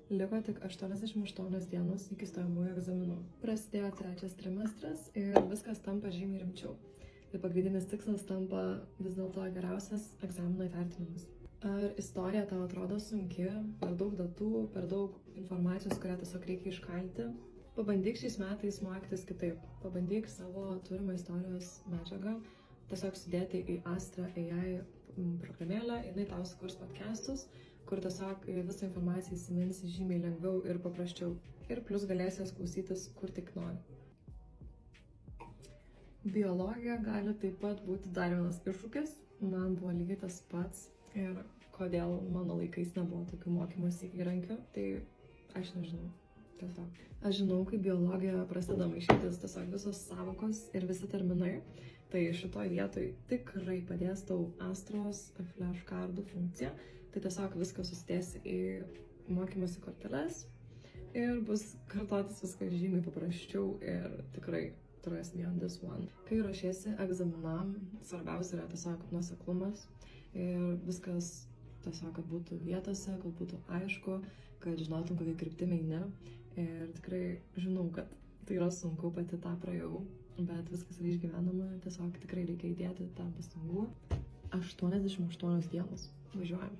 Liko tik 88 dienos iki stojamųjų egzaminų. Prasidėjo 3 trimestras ir viskas tampa žymiai rimčiau. Tai pagrindinis tikslas tampa vis dėlto geriausias egzamino įvertinimas. Ar istorija tau atrodo sunki, per daug datų, per daug informacijos, kurią tiesiog reikia iškalti? Pabandyk šiais metais mokytis kitaip. Pabandyk savo turimą istorijos medžiagą tiesiog sudėti į Astra AI programėlę, jinai tau sukurs podcastus, kur tiesiog visą informaciją įsiminsi žymiai lengviau ir paprasčiau. Ir plus galėsi jas klausytis, kur tik nori. Biologija gali taip pat būti dar vienas iššūkis. Man buvo lygiai tas pats. Ir kodėl mano laikais nebuvo tokių mokymosi įrankių, tai aš nežinau. Tiesiog. Aš žinau, kaip biologija prasideda maišytis tiesiog visos savokos ir visi terminai. Tai šitoj vietoj tikrai padės tau Astros flashcardų funkcija. Tai tiesiog viską susidėsi į mokymosi korteles ir bus kartotis viskas žymiai paprasčiau ir tikrai trust me on this one. Kai ruošiesi egzaminam, svarbiausia yra tiesiog nuoseklumas ir viskas tiesiog, kad būtų vietose, kad būtų aišku, kad žinotum, kokie kryptimi eini. Ir tikrai žinau, kad tai yra sunku, pati tą praėjau, bet viskas yra išgyvenama, tiesiog tikrai reikia įdėti tą pastangų. 88 dienos. Važiuojam.